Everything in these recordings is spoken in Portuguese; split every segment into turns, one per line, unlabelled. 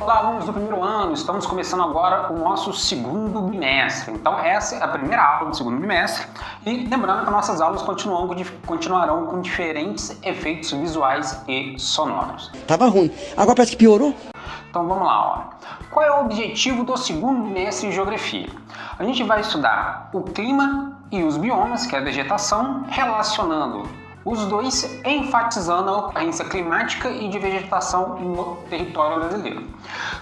Olá, alunos do primeiro ano, estamos começando agora o nosso segundo bimestre. Então essa é a primeira aula do segundo bimestre e lembrando que nossas aulas continuarão com diferentes efeitos visuais e sonoros.
Tava ruim, agora parece que piorou.
Então vamos lá, ó. Qual é o objetivo do segundo bimestre em Geografia? A gente vai estudar o clima e os biomas, que é a vegetação, relacionando os dois, enfatizando a ocorrência climática e de vegetação no território brasileiro.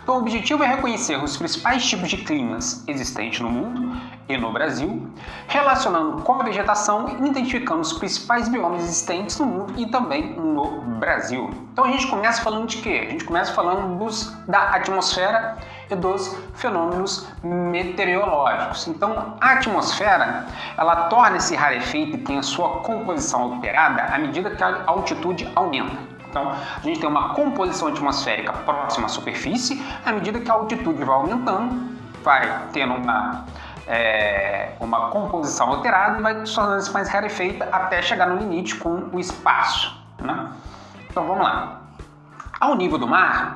Então o objetivo é reconhecer os principais tipos de climas existentes no mundo e no Brasil, relacionando com a vegetação e identificando os principais biomas existentes no mundo e também no Brasil. Então a gente começa falando de quê? A gente começa falando da atmosfera e dos fenômenos meteorológicos. Então a atmosfera, ela torna-se rarefeita e tem a sua composição alterada à medida que a altitude aumenta. Então, a gente tem uma composição atmosférica próxima à superfície, à medida que a altitude vai aumentando, vai tendo uma composição alterada e vai se tornando mais rarefeita até chegar no limite com o espaço, né? Então, vamos lá. Ao nível do mar,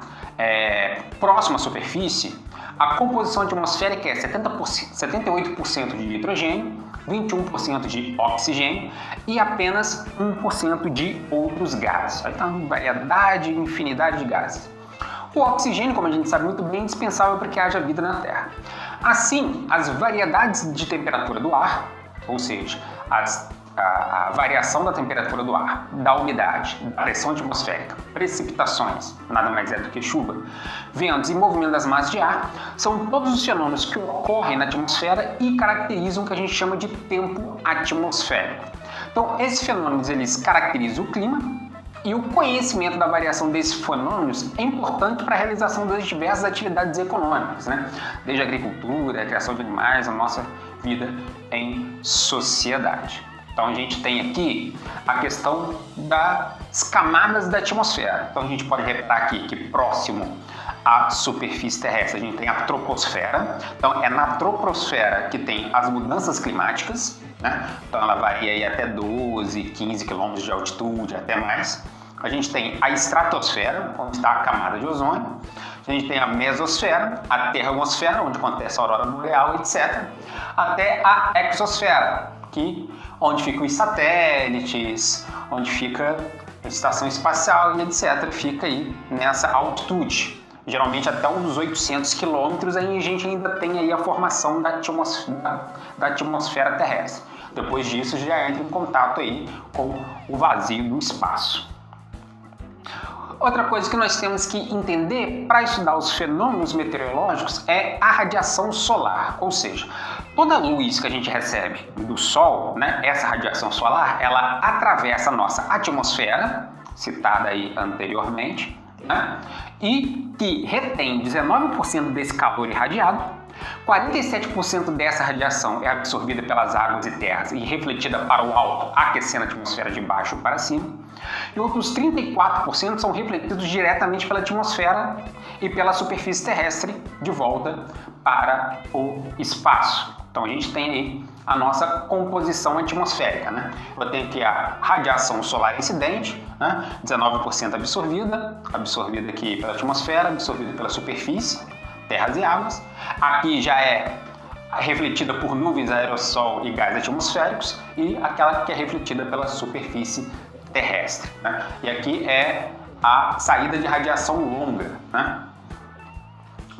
próximo à superfície, a composição atmosférica é 78% de nitrogênio, 21% de oxigênio e apenas 1% de outros gases. Então, variedade e infinidade de gases. O oxigênio, como a gente sabe muito bem, é indispensável para que haja vida na Terra. Assim, as variedades de temperatura do ar, ou seja, a variação da temperatura do ar, da umidade, da pressão atmosférica, precipitações, nada mais é do que chuva, ventos e movimento das massas de ar, são todos os fenômenos que ocorrem na atmosfera e caracterizam o que a gente chama de tempo atmosférico. Então, esses fenômenos eles caracterizam o clima e o conhecimento da variação desses fenômenos é importante para a realização das diversas atividades econômicas, né? Desde a agricultura, a criação de animais, a nossa vida em sociedade. Então a gente tem aqui a questão das camadas da atmosfera. Então a gente pode reparar aqui que próximo à superfície terrestre a gente tem a troposfera. Então é na troposfera que tem as mudanças climáticas, né? Então ela varia aí até 12, 15 quilômetros de altitude, até mais. A gente tem a estratosfera, onde está a camada de ozônio. A gente tem a mesosfera, a termosfera, onde acontece a aurora boreal, etc. Até a exosfera, onde ficam os satélites, onde fica a estação espacial e etc. Fica aí nessa altitude. Geralmente até uns 800 quilômetros, aí a gente ainda tem aí a formação da atmosfera terrestre. Depois disso já entra em contato aí com o vazio do espaço. Outra coisa que nós temos que entender para estudar os fenômenos meteorológicos é a radiação solar, ou seja, toda a luz que a gente recebe do Sol, né, essa radiação solar, ela atravessa a nossa atmosfera, citada aí anteriormente, né, e que retém 19% desse calor irradiado, 47% dessa radiação é absorvida pelas águas e terras e refletida para o alto, aquecendo a atmosfera de baixo para cima, e outros 34% são refletidos diretamente pela atmosfera e pela superfície terrestre de volta para o espaço. Então a gente tem aí a nossa composição atmosférica, né? Eu tenho aqui a radiação solar incidente, né? 19% absorvida aqui pela atmosfera, absorvida pela superfície, terras e águas. Aqui já é refletida por nuvens, aerossol e gás atmosféricos, e aquela que é refletida pela superfície terrestre, né? E aqui é a saída de radiação longa, né?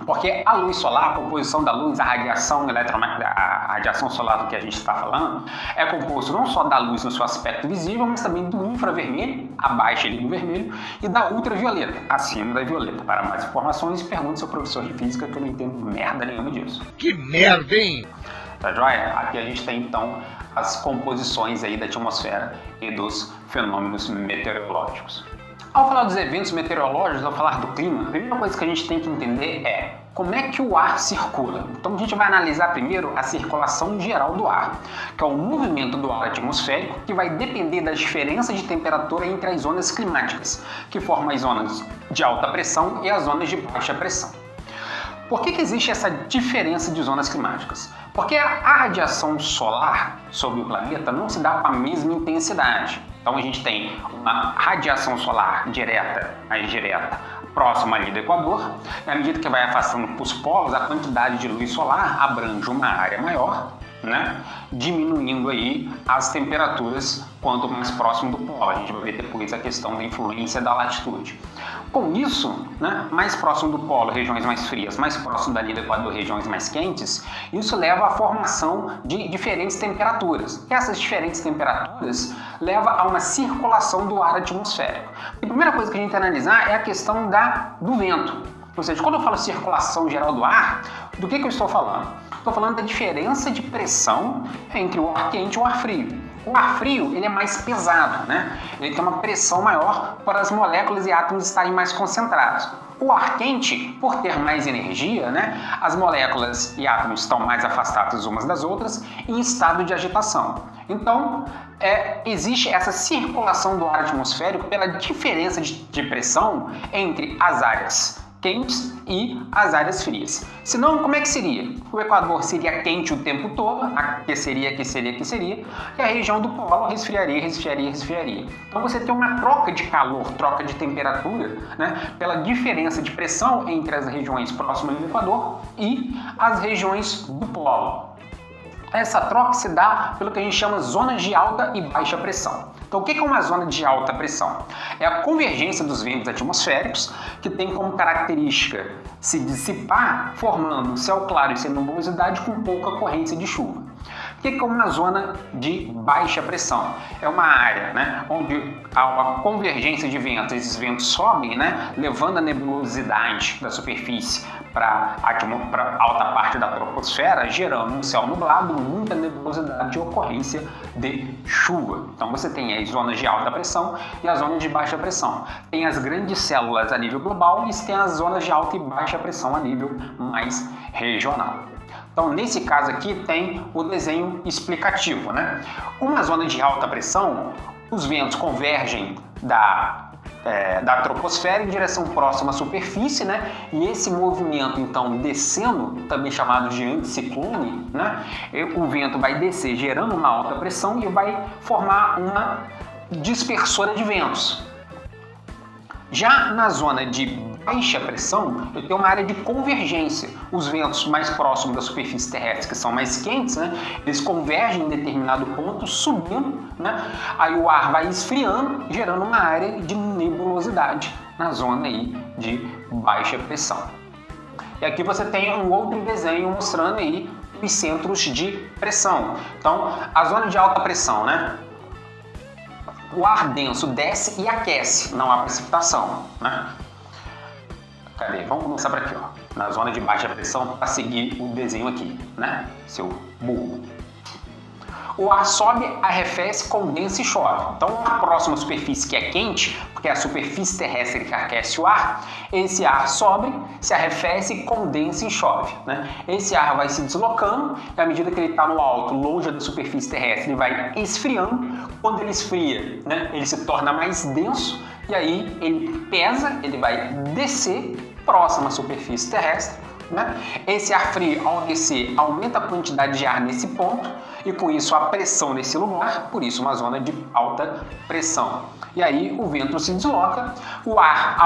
Porque a luz solar, a composição da luz, a radiação eletromagnética, a radiação solar do que a gente está falando, é composto não só da luz no seu aspecto visível, mas também do infravermelho, abaixo ali do vermelho, e da ultravioleta, acima da violeta. Para mais informações, pergunte ao seu professor de física, que eu não entendo merda nenhuma disso.
Que merda, hein?
Tá joia? Aqui a gente tem então as composições aí da atmosfera e dos fenômenos meteorológicos. Ao falar dos eventos meteorológicos, ao falar do clima, a primeira coisa que a gente tem que entender é como é que o ar circula. Então a gente vai analisar primeiro a circulação geral do ar, que é o movimento do ar atmosférico, que vai depender das diferenças de temperatura entre as zonas climáticas, que formam as zonas de alta pressão e as zonas de baixa pressão. Por que existe essa diferença de zonas climáticas? Porque a radiação solar sobre o planeta não se dá com a mesma intensidade. Então a gente tem uma radiação solar direta e indireta próxima ali do Equador. Na medida que vai afastando para os polos, a quantidade de luz solar abrange uma área maior, né? Diminuindo aí as temperaturas quanto mais próximo do polo. A gente vai ver depois a questão da influência da latitude. Com isso, né, mais próximo do polo, regiões mais frias, mais próximo da linha do Equador, regiões mais quentes, isso leva à formação de diferentes temperaturas. E essas diferentes temperaturas levam a uma circulação do ar atmosférico. A primeira coisa que a gente tem que analisar é a questão do vento. Ou seja, quando eu falo circulação geral do ar, do que eu estou falando? Estou falando da diferença de pressão entre o ar quente e o ar frio. O ar frio ele é mais pesado, né? Ele tem uma pressão maior para as moléculas e átomos estarem mais concentrados. O ar quente, por ter mais energia, né? As moléculas e átomos estão mais afastados umas das outras em estado de agitação. Então, existe essa circulação do ar atmosférico pela diferença de pressão entre as áreas quentes e as áreas frias. Senão, como é que seria? O Equador seria quente o tempo todo, aqueceria, e a região do polo resfriaria. Então você tem uma troca de calor, troca de temperatura, né, pela diferença de pressão entre as regiões próximas do Equador e as regiões do polo. Essa troca se dá pelo que a gente chama zonas de alta e baixa pressão. Então, o que é uma zona de alta pressão? É a convergência dos ventos atmosféricos, que tem como característica se dissipar, formando céu claro e sem nebulosidade com pouca ocorrência de chuva. O que é uma zona de baixa pressão? É uma área, né, onde há uma convergência de ventos, esses ventos sobem, né, levando a nebulosidade da superfície para a alta parte da troposfera, gerando um céu nublado, muita nebulosidade e ocorrência de chuva. Então você tem as zonas de alta pressão e as zonas de baixa pressão. Tem as grandes células a nível global e tem as zonas de alta e baixa pressão a nível mais regional. Então, nesse caso aqui, tem o desenho explicativo, né? Uma zona de alta pressão, os ventos convergem da troposfera em direção próxima à superfície, né? E esse movimento, então, descendo, também chamado de anticiclone, né? O vento vai descer gerando uma alta pressão e vai formar uma dispersora de ventos. Já na zona de baixa pressão, eu tenho uma área de convergência. Os ventos mais próximos da superfície terrestre, que são mais quentes, né, eles convergem em determinado ponto, subindo, né, aí o ar vai esfriando, gerando uma área de nebulosidade na zona aí de baixa pressão. E aqui você tem um outro desenho mostrando aí os centros de pressão. Então, a zona de alta pressão, né? O ar denso desce e aquece, não há precipitação, né? Cadê? Vamos começar por aqui, ó. Na zona de baixa pressão, para seguir o desenho aqui, né? Seu burro. O ar sobe, arrefece, condensa e chove. Então, a próxima superfície que é quente, porque é a superfície terrestre que aquece o ar, esse ar sobe, se arrefece, condensa e chove, né? Esse ar vai se deslocando e à medida que ele está no alto, longe da superfície terrestre, ele vai esfriando. Quando ele esfria, né, ele se torna mais denso e aí ele pesa, ele vai descer próximo à superfície terrestre, né? Esse ar frio, ao descer, aumenta a quantidade de ar nesse ponto e com isso a pressão nesse lugar, por isso uma zona de alta pressão. E aí o vento se desloca, o ar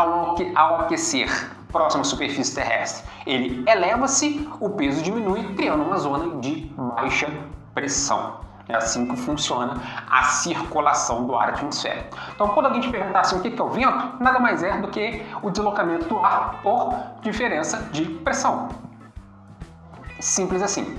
ao aquecer próximo à superfície terrestre, ele eleva-se, o peso diminui, criando uma zona de baixa pressão. É assim que funciona a circulação do ar atmosférico. Então, quando alguém te perguntar assim, o que é o vento, nada mais é do que o deslocamento do ar por diferença de pressão. Simples assim.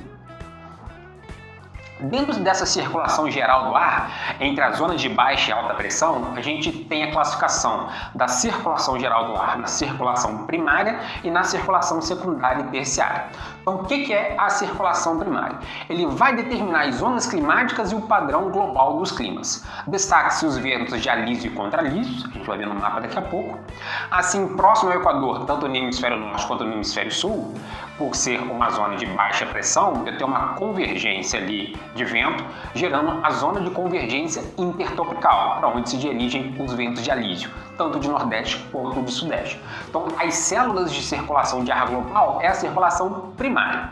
Dentro dessa circulação geral do ar, entre as zonas de baixa e alta pressão, a gente tem a classificação da circulação geral do ar na circulação primária e na circulação secundária e terciária. Então, o que é a circulação primária? Ele vai determinar as zonas climáticas e o padrão global dos climas. Destaque-se os ventos de alísio e contralísio, a gente vai ver no mapa daqui a pouco. Assim, próximo ao Equador, tanto no hemisfério norte quanto no hemisfério sul, por ser uma zona de baixa pressão, eu tenho uma convergência ali de vento, gerando a zona de convergência intertropical, para onde se dirigem os ventos de alísio, tanto de nordeste quanto de sudeste. Então, as células de circulação de ar global é a circulação primária.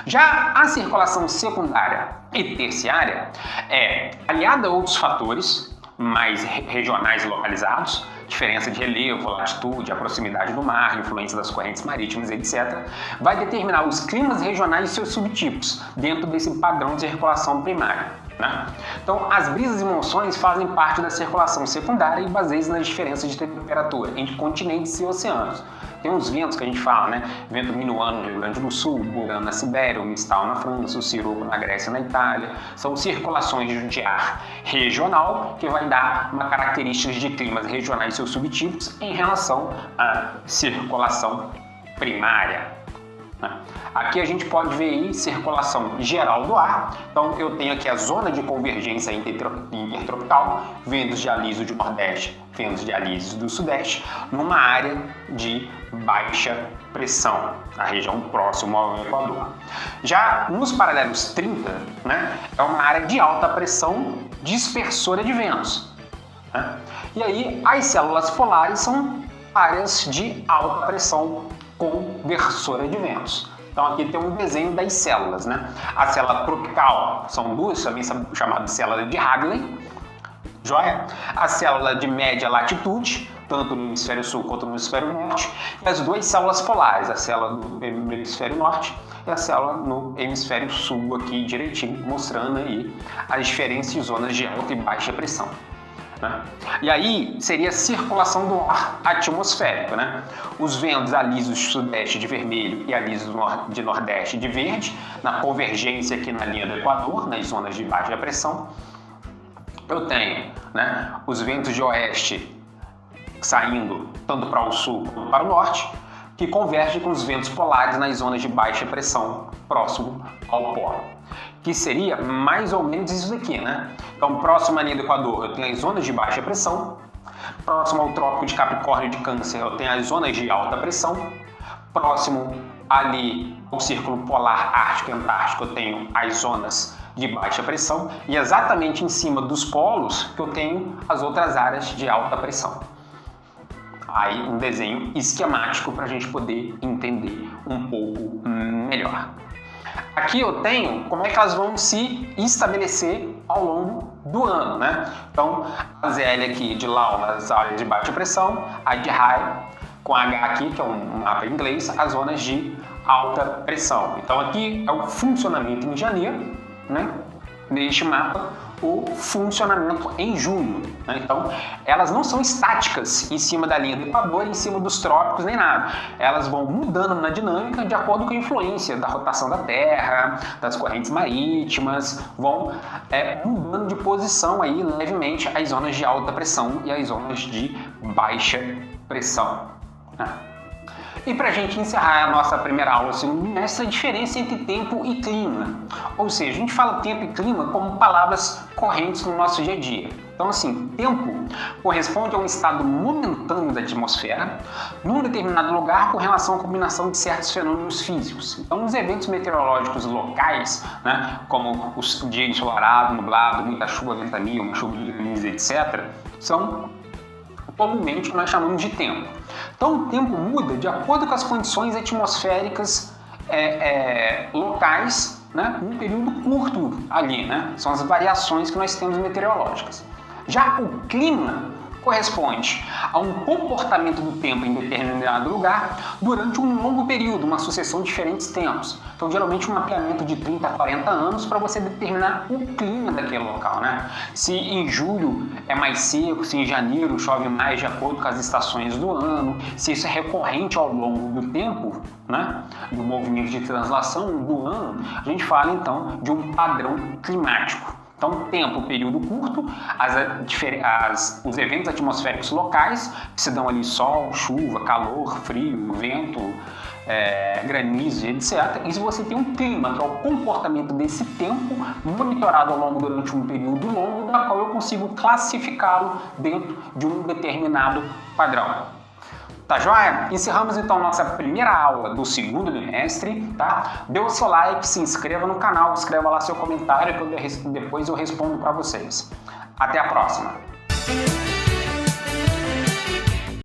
Já a circulação secundária e terciária é aliada a outros fatores, mais regionais e localizados, diferença de relevo, latitude, a proximidade do mar, influência das correntes marítimas, etc., vai determinar os climas regionais e seus subtipos dentro desse padrão de circulação primária, né? Então, as brisas e monções fazem parte da circulação secundária e baseiam nas diferenças de temperatura entre continentes e oceanos. Tem uns ventos que a gente fala, né? Vento minuano no Rio Grande do Sul, Buran na Sibéria, o Mistal na França, o Siroco na Grécia e na Itália. São circulações de ar regional que vai dar uma característica de climas regionais e seus subtipos em relação à circulação primária. Aqui a gente pode ver aí circulação geral do ar. Então eu tenho aqui a zona de convergência intertropical, ventos de alísio do Nordeste, ventos de alísio do Sudeste, numa área de baixa pressão, a região próxima ao Equador. Já nos paralelos 30, né, é uma área de alta pressão dispersora de ventos, né? E aí as células polares são áreas de alta pressão conversora de ventos. Então aqui tem um desenho das células, né? A célula tropical são duas, também chamada de célula de Hagley, joia? A célula de média latitude, tanto no hemisfério sul quanto no hemisfério norte, e as duas células polares, a célula do hemisfério norte e a célula no hemisfério sul aqui direitinho, mostrando aí as diferentes zonas de alta e baixa pressão, né? E aí seria a circulação do ar atmosférico, né? Os ventos alísios sudeste de vermelho e alísios de nordeste de verde, na convergência aqui na linha do Equador, nas zonas de baixa pressão. Eu tenho, né, os ventos de oeste saindo tanto para o sul quanto para o norte, que convergem com os ventos polares nas zonas de baixa pressão próximo ao polo, que seria mais ou menos isso daqui, né? Então, próximo à linha do Equador, eu tenho as zonas de baixa pressão. Próximo ao Trópico de Capricórnio e de Câncer, eu tenho as zonas de alta pressão. Próximo ali ao Círculo Polar Ártico e Antártico, eu tenho as zonas de baixa pressão. E exatamente em cima dos polos que eu tenho as outras áreas de alta pressão. Aí um desenho esquemático para a gente poder entender um pouco melhor. Aqui eu tenho como é que elas vão se estabelecer ao longo do ano, né? Então, a ZL aqui de Lau nas áreas de baixa pressão, a de High com H aqui, que é um mapa em inglês, as zonas de alta pressão. Então aqui é o funcionamento em janeiro, né? Neste mapa, o funcionamento em junho, né? Então, elas não são estáticas em cima da linha do Equador, em cima dos trópicos, nem nada. Elas vão mudando na dinâmica de acordo com a influência da rotação da Terra, das correntes marítimas, vão mudando de posição aí levemente as zonas de alta pressão e as zonas de baixa pressão, né? E para a gente encerrar a nossa primeira aula do segundo bimestre, a diferença entre tempo e clima. Ou seja, a gente fala tempo e clima como palavras correntes no nosso dia a dia. Então, assim, tempo corresponde a um estado momentâneo da atmosfera num determinado lugar com relação à combinação de certos fenômenos físicos. Então, os eventos meteorológicos locais, né, como o dia ensolarado, nublado, muita chuva, ventania, uma chuva de granizo, etc., são comumente o que nós chamamos de tempo. Então o tempo muda de acordo com as condições atmosféricas locais, né, num período curto ali, né? São as variações que nós temos meteorológicas. Já o clima corresponde a um comportamento do tempo em determinado lugar durante um longo período, uma sucessão de diferentes tempos. Então, geralmente, um mapeamento de 30 a 40 anos para você determinar o clima daquele local, né? Se em julho é mais seco, se em janeiro chove mais de acordo com as estações do ano, se isso é recorrente ao longo do tempo, né, do movimento de translação do ano, a gente fala, então, de um padrão climático. Então, tempo, período curto, os eventos atmosféricos locais, que se dão ali sol, chuva, calor, frio, vento, granizo, etc. E se você tem um clima, que é o comportamento desse tempo, monitorado ao longo durante um período longo, da qual eu consigo classificá-lo dentro de um determinado padrão. Tá joia? Encerramos então nossa primeira aula do segundo bimestre, tá? Dê o seu like, se inscreva no canal, escreva lá seu comentário que depois eu respondo para vocês. Até a próxima!